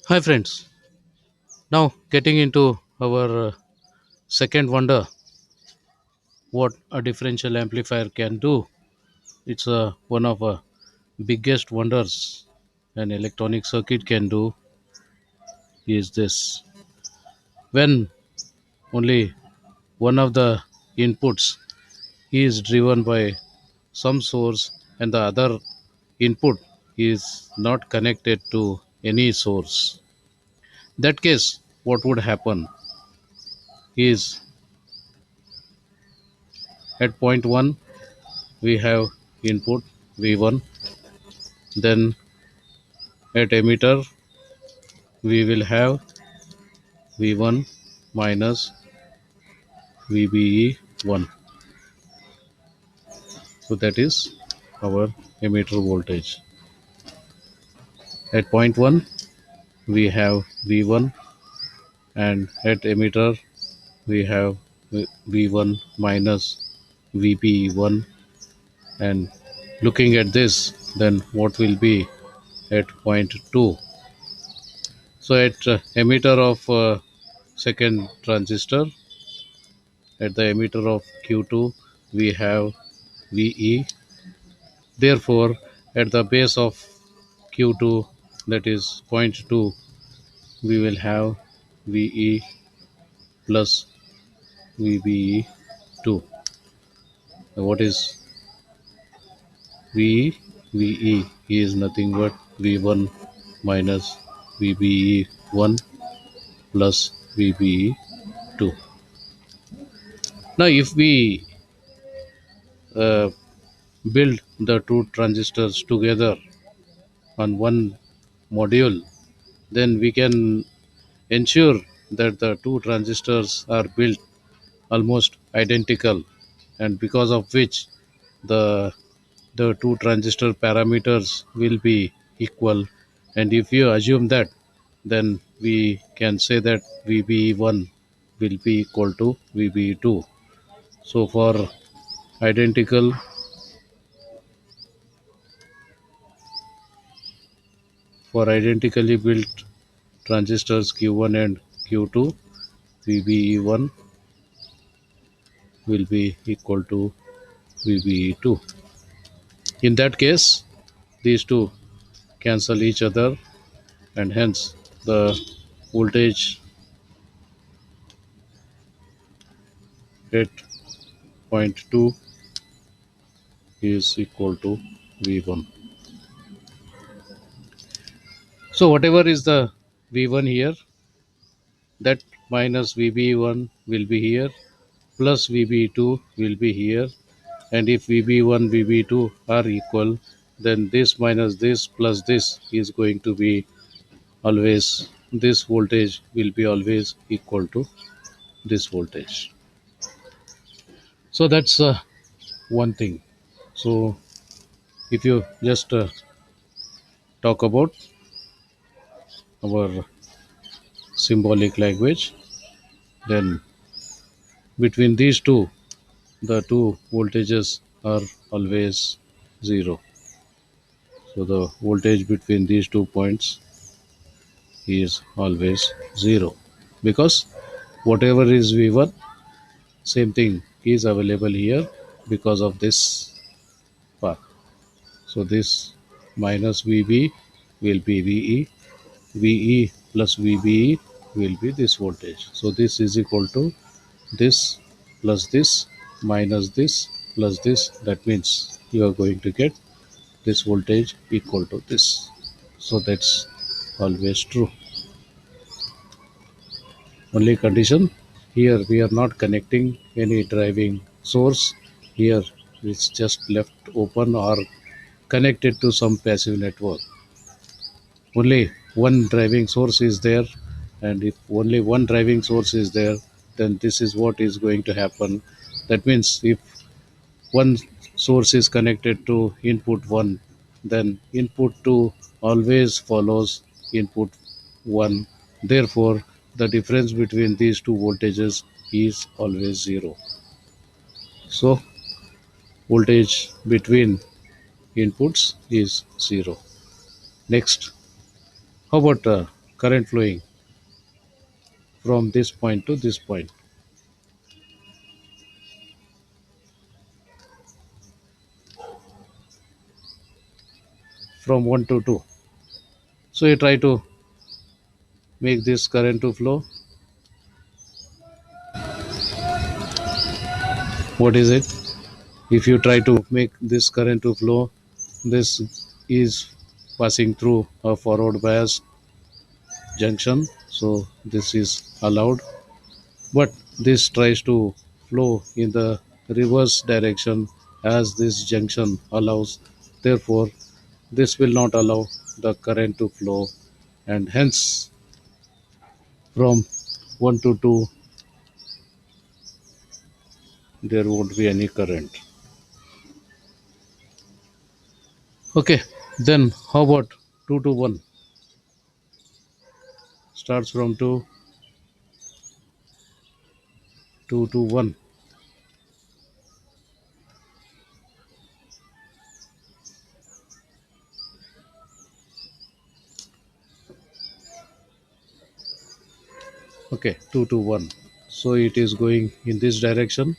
Hi, friends. Now, getting into our second wonder, what a differential amplifier can do. It's one of the biggest wonders an electronic circuit can do is this. When only one of the inputs is driven by some source and the other input is not connected to any source. That case, what would happen is at point 1 we have input V1, then at emitter we will have V1 minus VBE1. So that is our emitter voltage. At point 1 we have V1, and at emitter we have V1 minus VBE1. And looking at this, then what will be at point 2? So at emitter of second transistor, at the emitter of Q2 we have VE. Therefore, at the base of Q2, that is point 2, we will have VE plus VBE2. What is VE? VE is nothing but V1 minus VBE1 plus VBE2. Now, if we uh, build the two transistors together on one module, then we can ensure that the two transistors are built almost identical, and because of which the the two transistor parameters will be equal. And if you assume that, then we can say that VBE1 will be equal to VBE2. So identical for identically built transistors Q1 and Q2, VBE1 will be equal to VBE2. In that case, these two cancel each other, and hence the voltage at point 2 is equal to V1. So whatever is the V1 here, that minus VB1 will be here, plus VB2 will be here, and if VB1 VB2 are equal, then this minus this plus this is going to be always, this voltage will be always equal to this voltage. So that's one thing. So if you just talk about our symbolic language, then between these two, the two voltages are always zero. So the voltage between these 2 points is always zero, because whatever is V1, same thing is available here because of this path. So this minus VB will be VE, VE plus VBE will be this voltage. So this is equal to this plus this minus this plus this. That means you are going to get this voltage equal to this. So that's always true. Only condition, here we are not connecting any driving source. Here it's just left open or connected to some passive network. Only one driving source is there, and if only one driving source is there, then this is what is going to happen. That means if one source is connected to input 1, then input 2 always follows input 1. Therefore, the difference between these two voltages is always 0. So, voltage between inputs is 0. Next, how about current flowing from this point to this point. From 1 to 2. So you try to make this current to flow. What is it? If you try to make this current to flow, this is passing through a forward bias junction, so this is allowed. But this tries to flow in the reverse direction as this junction allows. Therefore, this will not allow the current to flow, and hence from 1 to 2 there won't be any current. Okay, then how about 2 to 1? Starts from 2, 2 to 1. Okay, 2 to 1. So it is going in this direction.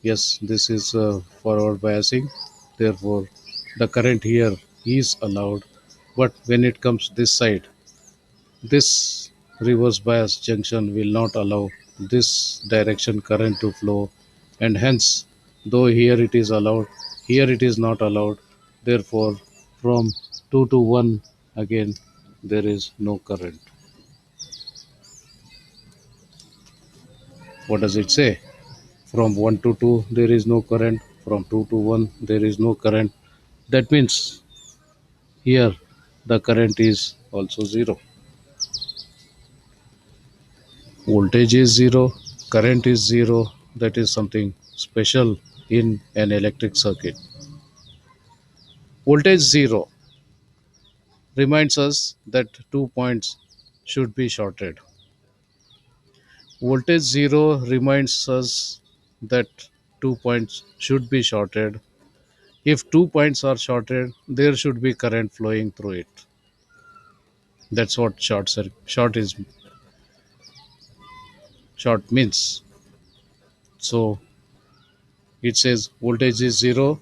Yes, this is forward biasing. Therefore, the current here is allowed. But when it comes this side, this reverse bias junction will not allow this direction current to flow, and hence, though here it is allowed, here it is not allowed. Therefore, from 2 to 1 again there is no current. What does it say? From 1 to 2 there is no current, from 2 to 1 there is no current. That means here the current is also 0. Voltage is 0, current is 0. That is something special in an electric circuit. Voltage 0 reminds us that 2 points should be shorted. Voltage 0 reminds us that 2 points should be shorted. If 2 points are shorted, there should be current flowing through it. That's what short means. So it says voltage is 0.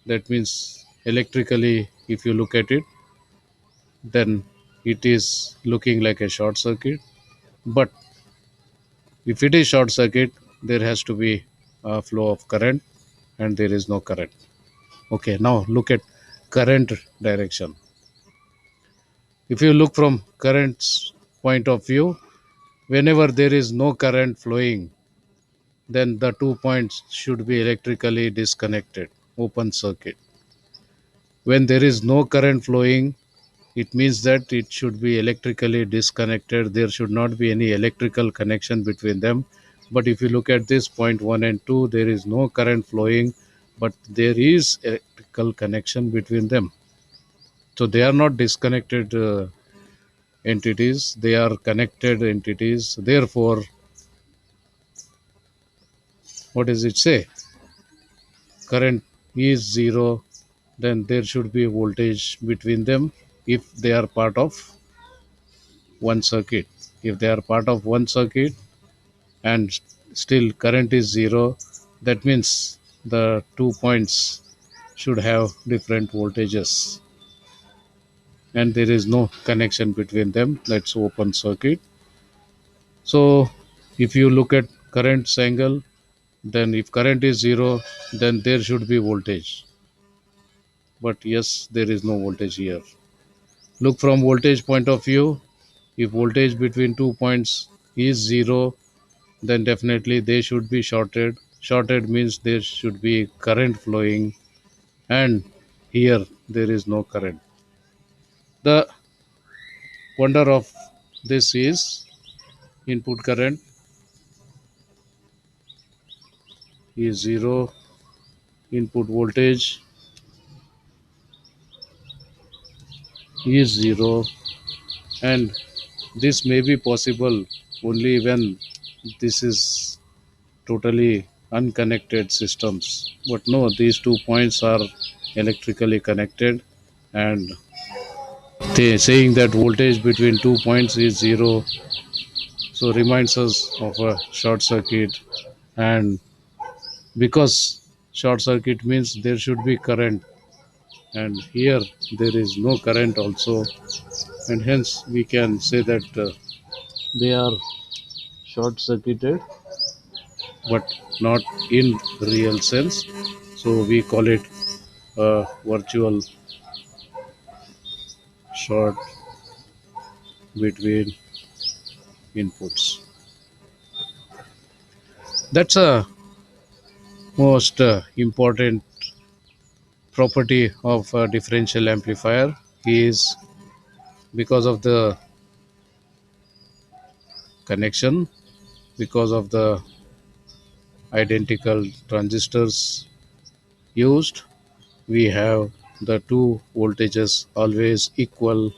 That means electrically, if you look at it, then it is looking like a short circuit. But if it is short circuit, there has to be a flow of current, and there is no current. Okay, now look at current direction. If you look from current's point of view, whenever there is no current flowing, then the 2 points should be electrically disconnected, open circuit. When there is no current flowing, it means that it should be electrically disconnected. There should not be any electrical connection between them. But if you look at this point 1 and 2, there is no current flowing, but there is electrical connection between them. So they are not disconnected entities, they are connected entities. Therefore, what does it say? Current is 0, then there should be voltage between them if they are part of one circuit. If they are part of one circuit and still current is 0, that means the 2 points should have different voltages and there is no connection between them. That's open circuit. So if you look at current's angle, then if current is 0, then there should be voltage. But yes, there is no voltage here. Look from voltage point of view. If voltage between 2 points is 0, then definitely they should be shorted. Shorted means there should be current flowing, and here there is no current. The wonder of this is input current is 0, input voltage is 0, and this may be possible only when this is totally unconnected systems. But no, these 2 points are electrically connected, and saying that voltage between 2 points is zero, so reminds us of a short circuit. And because short circuit means there should be current, and here there is no current also, and hence we can say that they are short circuited, but not in real sense. So we call it a virtual short between inputs. That's a most important property of a differential amplifier is because of the connection, because of the identical transistors used, we have the two voltages always equal,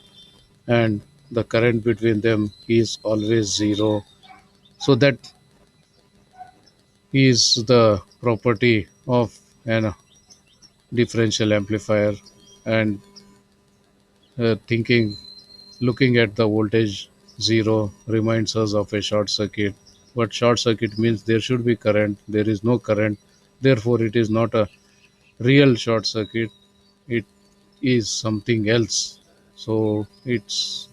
and the current between them is always zero. So that is the property of an differential amplifier. And thinking looking at the voltage zero reminds us of a short circuit, but short circuit means there should be current, there is no current, therefore it is not a real short circuit, it is something else. So it's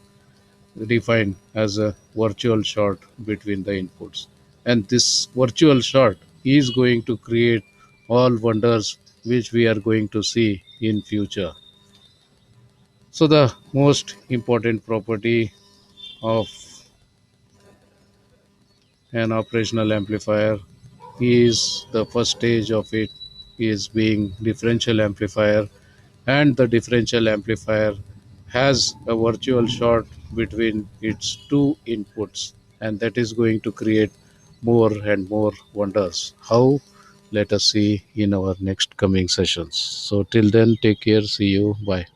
defined as a virtual short between the inputs, and this virtual short is going to create all wonders which we are going to see in future. So the most important property of an operational amplifier is the first stage of it is being differential amplifier, and the differential amplifier has a virtual short between its two inputs, and that is going to create more and more wonders. How? Let us see in our next coming sessions. So till then, take care, see you, bye.